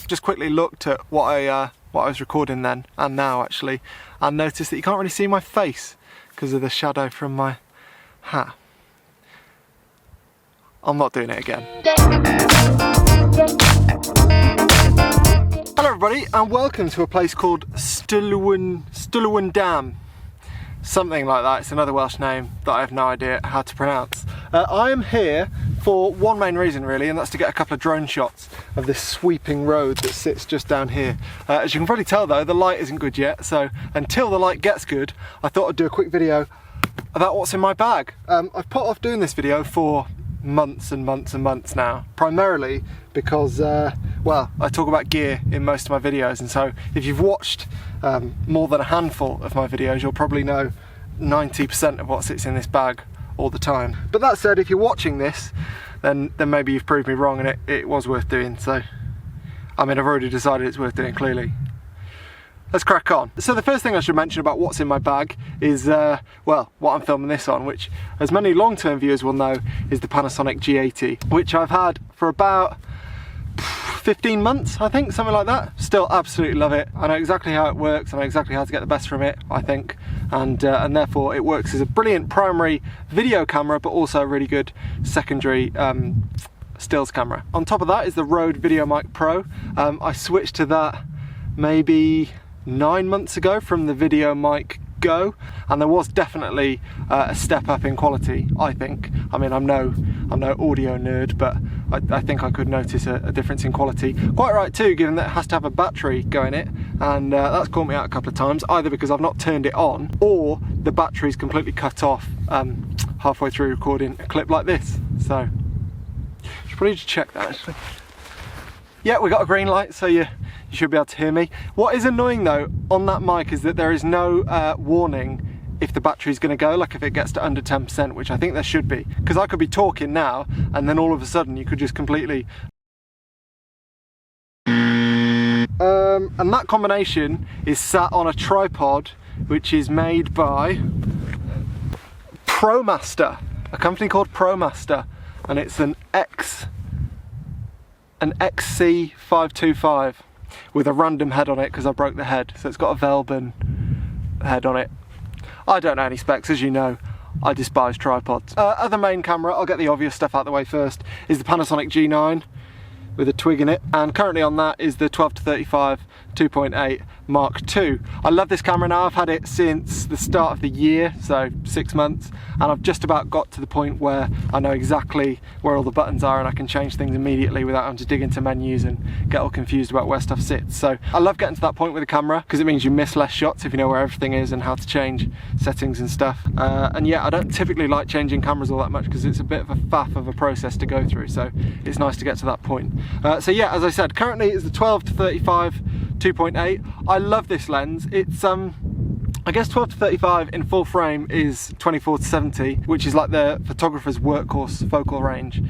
I've just quickly looked at what I was recording then and now actually, and noticed that you can't really see my face because of the shadow from my hat. I'm not doing it again. Hello everybody and welcome to a place called Stillewin Dam. Something like that. It's another Welsh name that I have no idea how to pronounce. I am here for one main reason really, and that's to get a couple of drone shots of this sweeping road that sits just down here. As you can probably tell though, the light isn't good yet, so until the light gets good, I thought I'd do a quick video about what's in my bag. I've put off doing this video for months and months and months now, primarily because well, I talk about gear in most of my videos, and so if you've watched more than a handful of my videos, you'll probably know 90% of what sits in this bag all the time. But that said, if you're watching this, then maybe you've proved me wrong and it was worth doing. So I mean, I've already decided it's worth doing, clearly. Let's crack on. So the first thing I should mention about what's in my bag is, well, what I'm filming this on, which, as many long-term viewers will know, is the Panasonic G80, which I've had for about 15 months, I think, something like that. Still absolutely love it. I know exactly how it works, I know exactly how to get the best from it, I think, and therefore it works as a brilliant primary video camera, but also a really good secondary stills camera. On top of that is the Rode Videomic Pro. I switched to that maybe 9 months ago from the Videomic Go, and there was definitely a step up in quality, I think. I mean, I'm no audio nerd, but I think I could notice a difference in quality. Quite right too, given that it has to have a battery going in it, and that's caught me out a couple of times, either because I've not turned it on, or the battery's completely cut off halfway through recording a clip like this. So, I should probably just check that actually. Yeah, we got a green light, so you should be able to hear me. What is annoying though on that mic is that there is no warning if the battery's going to go, like if it gets to under 10%, which I think there should be, because I could be talking now and then all of a sudden you could just completely and that combination is sat on a tripod which is made by ProMaster, a company called ProMaster, and it's an XC525 with a random head on it because I broke the head, so it's got a Velben head on it. I don't know any specs, as you know. I despise tripods. Other main camera, I'll get the obvious stuff out of the way first, is the Panasonic G9 with a twig in it, and currently on that is the 12-35 2.8 Mark II. I love this camera now. I've had it since the start of the year, so 6 months, and I've just about got to the point where I know exactly where all the buttons are and I can change things immediately without having to dig into menus and get all confused about where stuff sits. So I love getting to that point with the camera because it means you miss less shots if you know where everything is and how to change settings and stuff. And yeah, I don't typically like changing cameras all that much because it's a bit of a faff of a process to go through, so it's nice to get to that point. So yeah, as I said, currently it's the 12-35 2.8. I love this lens. It's I guess 12-35 in full frame is 24-70, which is like the photographer's workhorse focal range,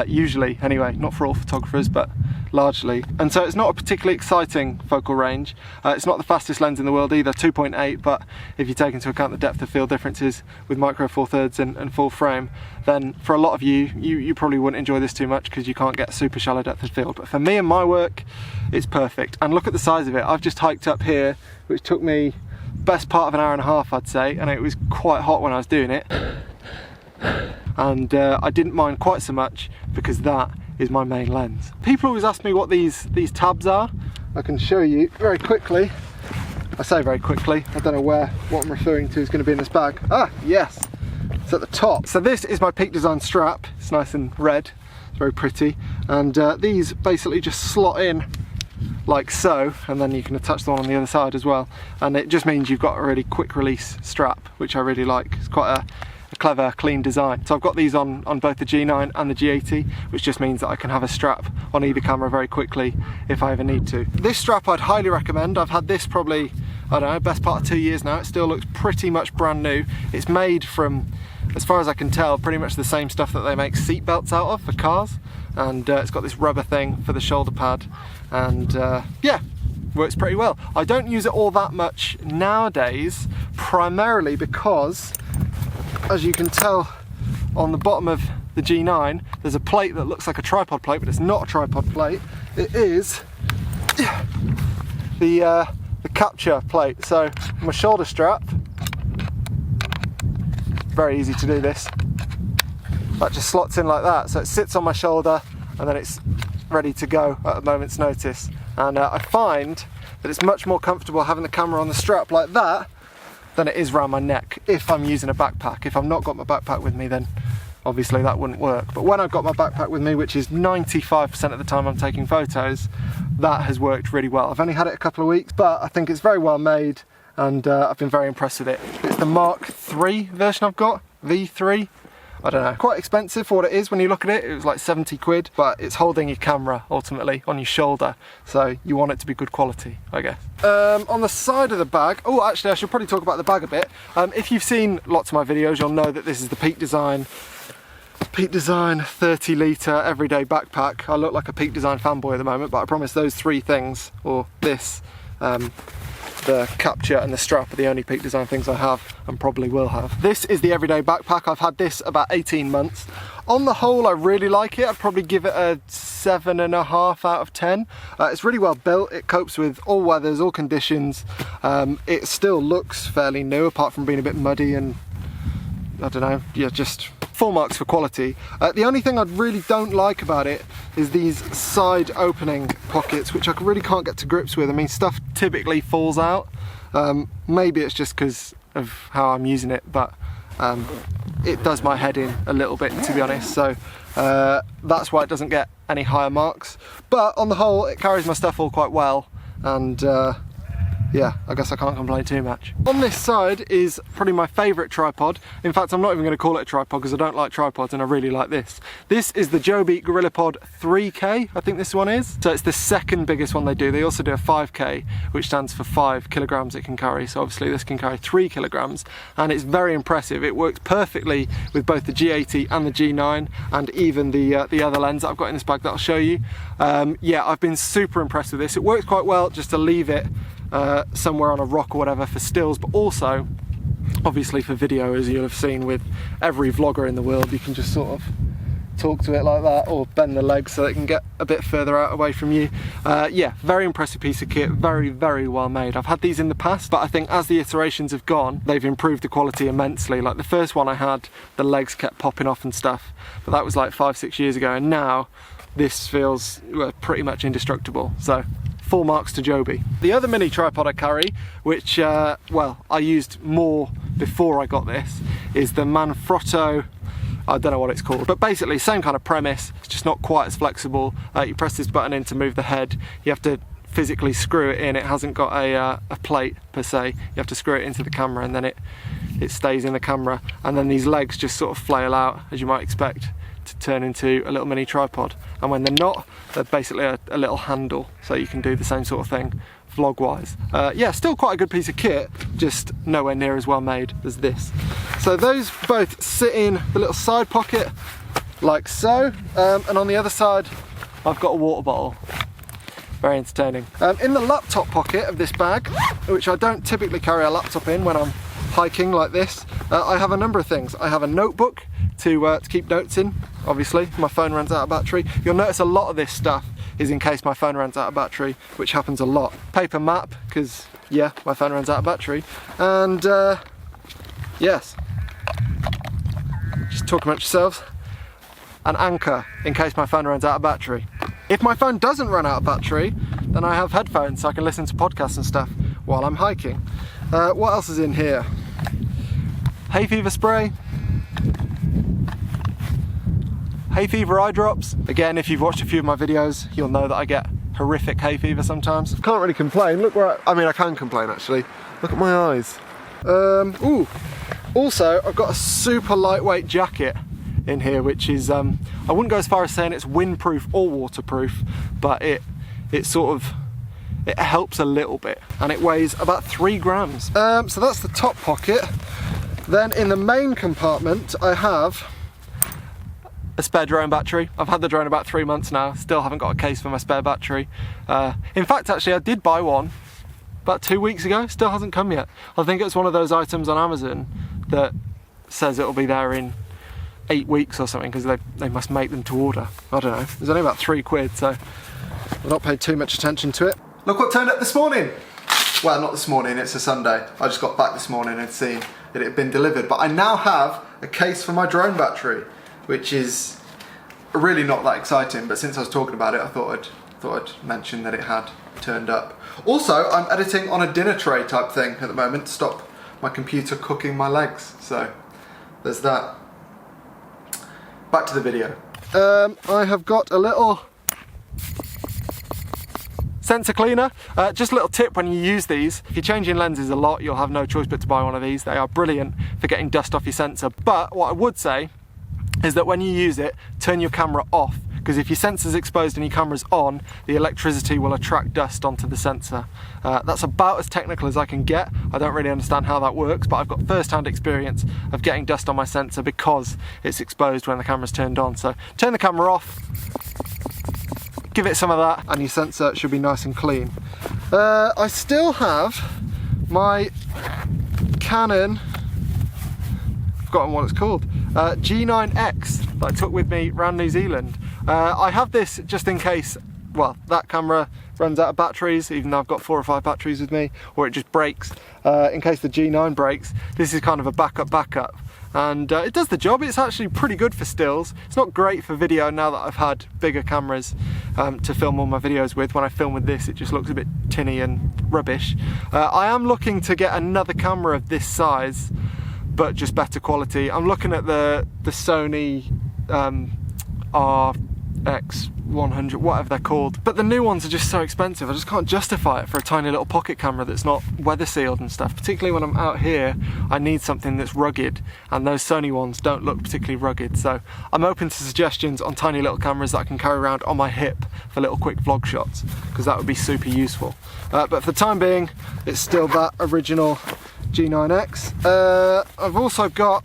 usually anyway, not for all photographers, but largely. And so it's not a particularly exciting focal range. It's not the fastest lens in the world either, 2.8, but if you take into account the depth of field differences with micro four thirds and full frame, then for a lot of you probably wouldn't enjoy this too much because you can't get super shallow depth of field. But for me and my work, it's perfect. And look at the size of it. I've just hiked up here, which took me best part of an hour and a half, I'd say, and it was quite hot when I was doing it, and I didn't mind quite so much because that is my main lens. People always ask me what these tabs are. I can show you very quickly. I say very quickly, I don't know what I'm referring to is going to be in this bag. Ah, yes, it's at the top. So this is my Peak Design strap. It's nice and red, it's very pretty, and these basically just slot in like so, and then you can attach the one on the other side as well, and it just means you've got a really quick release strap, which I really like. It's quite a clever, clean design. So I've got these on both the G9 and the G80, which just means that I can have a strap on either camera very quickly if I ever need to. This strap I'd highly recommend. I've had this probably, I don't know, best part of 2 years now. It still looks pretty much brand new. It's made from, as far as I can tell, pretty much the same stuff that they make seat belts out of for cars, and it's got this rubber thing for the shoulder pad, and yeah, works pretty well. I don't use it all that much nowadays, primarily because, as you can tell on the bottom of the G9, there's a plate that looks like a tripod plate, but it's not a tripod plate. It is the capture plate. So my shoulder strap, very easy to do this. That just slots in like that, so it sits on my shoulder and then it's ready to go at a moment's notice. And I find that it's much more comfortable having the camera on the strap like that than it is around my neck if I'm using a backpack. If I've not got my backpack with me, then obviously that wouldn't work. But when I've got my backpack with me, which is 95% of the time I'm taking photos, that has worked really well. I've only had it a couple of weeks, but I think it's very well made and I've been very impressed with it. It's the Mark III version I've got, V3. I don't know, quite expensive for what it is when you look at it. It was like 70 quid, but it's holding your camera ultimately on your shoulder, so you want it to be good quality, I guess. On the side of the bag, oh actually I should probably talk about the bag a bit. If you've seen lots of my videos, you'll know that this is the Peak Design 30 litre everyday backpack. I look like a Peak Design fanboy at the moment, but I promise those three things, or this, the capture and the strap, are the only Peak Design things I have and probably will have. This is the everyday backpack. I've had this about 18 months. On the whole, I really like it. I'd probably give it a 7.5 out of 10. It's really well built. It copes with all weathers, all conditions. It still looks fairly new, apart from being a bit muddy and I don't know, yeah, just full marks for quality. The only thing I really don't like about it is these side opening pockets, which I really can't get to grips with. I mean, stuff typically falls out. Maybe it's just because of how I'm using it, but it does my head in a little bit, to be honest. So that's why it doesn't get any higher marks. But on the whole, it carries my stuff all quite well, and yeah, I guess I can't complain too much. On this side is probably my favourite tripod. In fact, I'm not even going to call it a tripod because I don't like tripods and I really like this. This is the Joby Gorillapod 3K, I think this one is. So it's the second biggest one they do. They also do a 5K, which stands for 5 kilograms it can carry. So obviously this can carry 3 kilograms and it's very impressive. It works perfectly with both the G80 and the G9 and even the other lens that I've got in this bag that I'll show you. Yeah, I've been super impressed with this. It works quite well just to leave it somewhere on a rock or whatever for stills, but also obviously for video, as you'll have seen with every vlogger in the world. You can just sort of talk to it like that or bend the legs so it can get a bit further out away from you. Yeah, very impressive piece of kit, very, very well made. I've had these in the past, but I think as the iterations have gone, they've improved the quality immensely. Like the first one I had, the legs kept popping off and stuff, but that was like 5-6 years ago, and now this feels pretty much indestructible. So full marks to Joby. The other mini tripod I carry, which, well, I used more before I got this, is the Manfrotto, I don't know what it's called, but basically same kind of premise, it's just not quite as flexible. You press this button in to move the head, you have to physically screw it in. It hasn't got a plate per se, you have to screw it into the camera and then it stays in the camera, and then these legs just sort of flail out, as you might expect, to turn into a little mini tripod. And when they're not, they're basically a little handle, so you can do the same sort of thing vlog wise. Yeah, still quite a good piece of kit, just nowhere near as well made as this. So those both sit in the little side pocket like so, and on the other side I've got a water bottle. Very entertaining. In the laptop pocket of this bag, which I don't typically carry a laptop in when I'm hiking like this, I have a number of things. I have a notebook to keep notes in, obviously, if my phone runs out of battery. You'll notice a lot of this stuff is in case my phone runs out of battery, which happens a lot. Paper map, because yeah, my phone runs out of battery. And yes, just talk amongst yourselves. An anchor, in case my phone runs out of battery. If my phone doesn't run out of battery, then I have headphones so I can listen to podcasts and stuff while I'm hiking. What else is in here? Hay fever spray. Hay fever eye drops. Again, if you've watched a few of my videos, you'll know that I get horrific hay fever sometimes. Can't really complain. Look where I mean, I can complain actually. Look at my eyes. Ooh. Also, I've got a super lightweight jacket in here, which is, I wouldn't go as far as saying it's windproof or waterproof, but it helps a little bit, and it weighs about 3 grams. So that's the top pocket. Then in the main compartment, I have a spare drone battery. I've had the drone about 3 months now, still haven't got a case for my spare battery. In fact, actually, I did buy one about 2 weeks ago, still hasn't come yet. I think it's one of those items on Amazon that says it'll be there in 8 weeks or something, because they must make them to order. I don't know, there's only about 3 quid, so I've not paid too much attention to it. Look what turned up this morning. Well, not this morning, it's a Sunday. I just got back this morning and seen that it had been delivered. But I now have a case for my drone battery, which is really not that exciting. But since I was talking about it, I thought I'd mention that it had turned up. Also, I'm editing on a dinner tray type thing at the moment to stop my computer cooking my legs. So there's that. Back to the video. I have got a little sensor cleaner. Just a little tip when you use these, if you're changing lenses a lot, you'll have no choice but to buy one of these. They are brilliant for getting dust off your sensor. But what I would say is that when you use it, turn your camera off, because if your sensor's exposed and your camera's on, the electricity will attract dust onto the sensor. That's about as technical as I can get. I don't really understand how that works, but I've got first-hand experience of getting dust on my sensor because it's exposed when the camera's turned on. So turn the camera off, give it some of that, and your sensor should be nice and clean. I still have my Canon, I've forgotten what it's called, G9X that I took with me around New Zealand. I have this just in case, well, that camera runs out of batteries, even though I've got 4 or 5 batteries with me, or it just breaks. In case the G9 breaks, this is kind of a backup. And it does the job. It's actually pretty good for stills. It's not great for video now that I've had bigger cameras to film all my videos with. When I film with this, it just looks a bit tinny and rubbish. I am looking to get another camera of this size, but just better quality. I'm looking at the Sony RX100, whatever they're called, but the new ones are just so expensive. I just can't justify it for a tiny little pocket camera that's not weather sealed and stuff. Particularly when I'm out here, I need something that's rugged, and those Sony ones don't look particularly rugged. So I'm open to suggestions on tiny little cameras that I can carry around on my hip for little quick vlog shots, because that would be super useful. But for the time being, it's still that original G9X. I've also got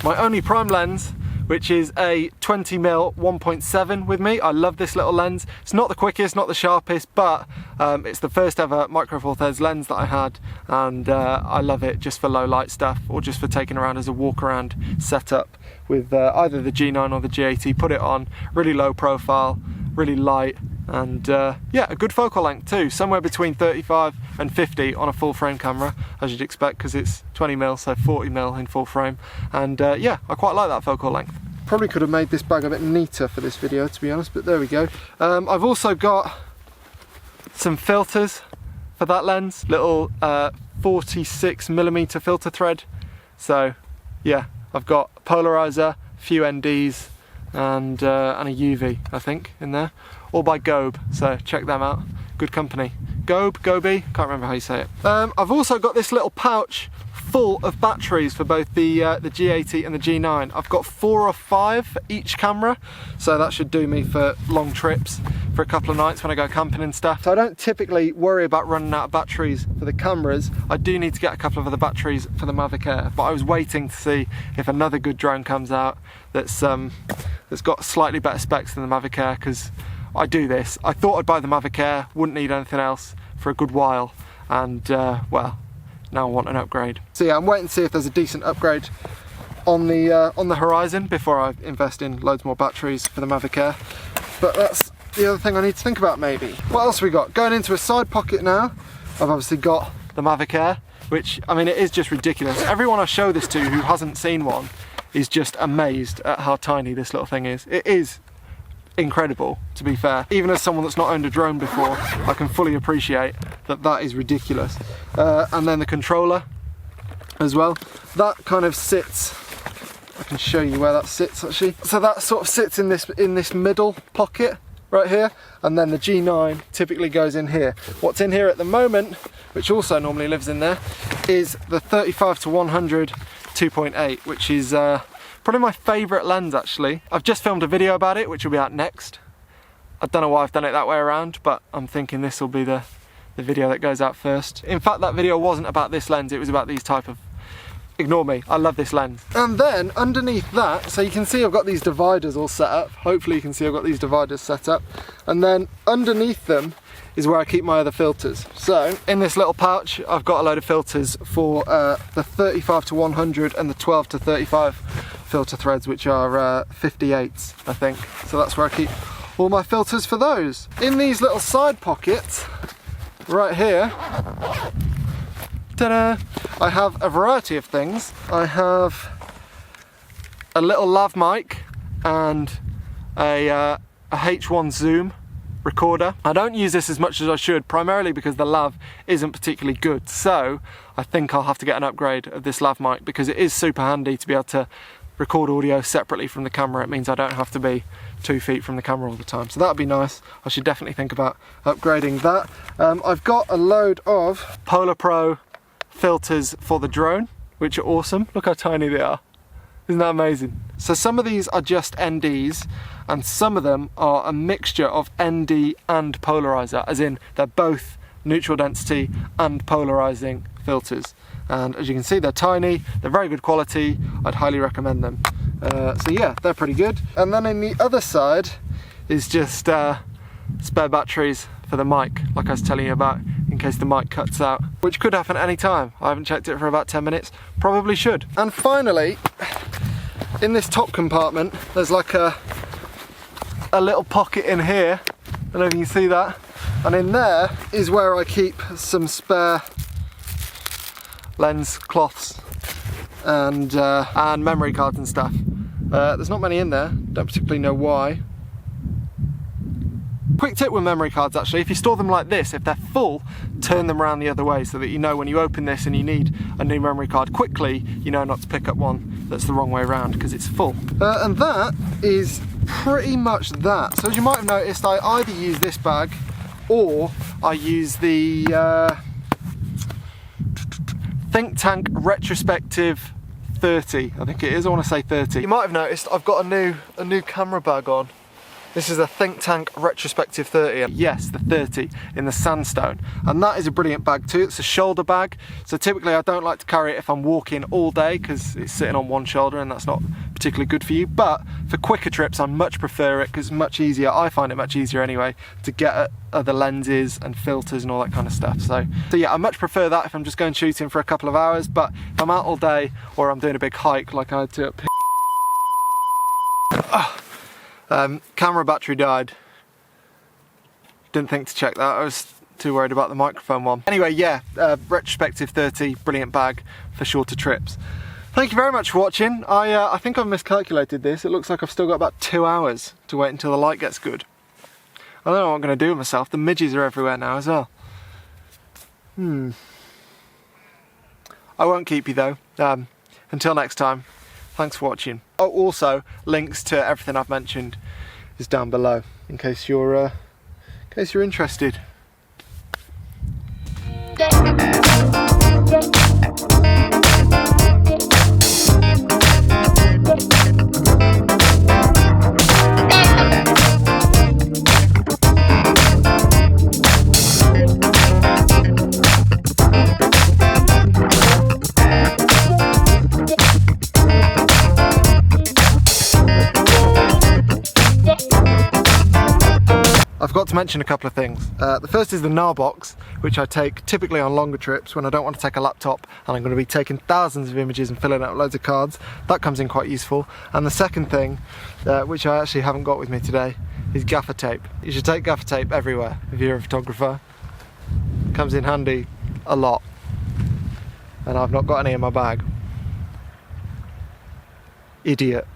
my only prime lens, which is a 20mm 1.7 with me. I love this little lens. It's not the quickest, not the sharpest, but it's the first ever Micro Four Thirds lens that I had, and I love it just for low light stuff, or just for taking around as a walk around setup with either the G9 or the G80. Put it on, really low profile, really light, and yeah, a good focal length too, somewhere between 35 and 50 on a full frame camera, as you'd expect, because it's 20mm, so 40mm in full frame. And yeah, I quite like that focal length. Probably could have made this bag a bit neater for this video, to be honest, but there we go. I've also got some filters for that lens, little 46mm filter thread. So yeah, I've got a polarizer, a few NDs, and a UV, I think, in there, all by Gobe, so check them out. Good company. Goby, can't remember how you say it. I've also got this little pouch full of batteries for both the G80 and the G9. I've got 4 or 5 for each camera, so that should do me for long trips for a couple of nights when I go camping and stuff. So I don't typically worry about running out of batteries for the cameras. I do need to get a couple of other batteries for the Mavic Air, but I was waiting to see if another good drone comes out that's got slightly better specs than the Mavic Air, because I do this. I thought I'd buy the Mavic Air, wouldn't need anything else for a good while, and well, now I want an upgrade. So yeah, I'm waiting to see if there's a decent upgrade on the horizon before I invest in loads more batteries for the Mavic Air. But that's the other thing I need to think about maybe. What else have we got? Going into a side pocket now, I've obviously got the Mavic Air, which, I mean, it is just ridiculous. Everyone I show this to who hasn't seen one is just amazed at how tiny this little thing is. It is incredible, to be fair. Even as someone that's not owned a drone before, I can fully appreciate that that is ridiculous. And then the controller as well. That kind of sits, I can show you where that sits actually. So that sort of sits in this middle pocket right here, and then the G9 typically goes in here. What's in here at the moment, which also normally lives in there, is the 35-100 2.8, which is probably my favourite lens actually. I've just filmed a video about it, which will be out next. I don't know why I've done it that way around, but I'm thinking this will be the video that goes out first. In fact, that video wasn't about this lens, it was about these type of... Ignore me, I love this lens. And then underneath that, so you can see I've got these dividers all set up. Hopefully you can see I've got these dividers set up. And then underneath them is where I keep my other filters. So in this little pouch, I've got a load of filters for the 35-100 and the 12-35 filter threads, which are 58s, I think. So that's where I keep all my filters for those. In these little side pockets, right here, ta-da, I have a variety of things. I have a little lav mic and a H1 zoom recorder. I don't use this as much as I should, primarily because the lav isn't particularly good, so I think I'll have to get an upgrade of this lav mic because it is super handy to be able to record audio separately from the camera. It means I don't have to be 2 feet from the camera all the time, so that'd be nice. I should definitely think about upgrading that. I've got a load of Polar Pro filters for the drone, which are awesome. Look how tiny they are. Isn't that amazing? So some of these are just NDs and some of them are a mixture of ND and polarizer, as in they're both neutral density and polarizing filters. And as you can see, they're tiny, they're very good quality, I'd highly recommend them. So yeah, they're pretty good. And then in the other side is just spare batteries for the mic, like I was telling you about, in case the mic cuts out, which could happen at any time. I haven't checked it for about 10 minutes, probably should. And finally, in this top compartment, there's like a little pocket in here. I don't know if you can see that. And in there is where I keep some spare lens cloths and memory cards and stuff. There's not many in there, don't particularly know why. Quick tip with memory cards actually, if you store them like this, if they're full, turn them around the other way so that you know when you open this and you need a new memory card quickly, you know not to pick up one that's the wrong way around because it's full. And that is pretty much that. So as you might have noticed, I either use this bag or I use the Think Tank Retrospective 30, I think it is, I want to say 30. You might have noticed I've got a new camera bag on. This is a Think Tank Retrospective 30, yes, the 30 in the sandstone. And that is a brilliant bag too. It's a shoulder bag. So typically I don't like to carry it if I'm walking all day because it's sitting on one shoulder and that's not particularly good for you. But for quicker trips, I much prefer it because it's much easier. I find it much easier anyway to get at other lenses and filters and all that kind of stuff. So yeah, I much prefer that if I'm just going shooting for a couple of hours. But if I'm out all day or I'm doing a big hike like I had to up here. Camera battery died. Didn't think to check that, I was too worried about the microphone one. Anyway, yeah, Retrospective 30, brilliant bag for shorter trips. Thank you very much for watching. I think I've miscalculated this. It looks like I've still got about 2 hours to wait until the light gets good. I don't know what I'm going to do with myself. The midges are everywhere now as well. I won't keep you though. Until next time. Thanks for watching. Oh, also, links to everything I've mentioned is down below in case you're interested. I've got to mention a couple of things. The first is the NAR box, which I take typically on longer trips when I don't want to take a laptop and I'm going to be taking thousands of images and filling out loads of cards. That comes in quite useful. And the second thing, which I actually haven't got with me today, is gaffer tape. You should take gaffer tape everywhere if you're a photographer. It comes in handy a lot. And I've not got any in my bag. Idiot.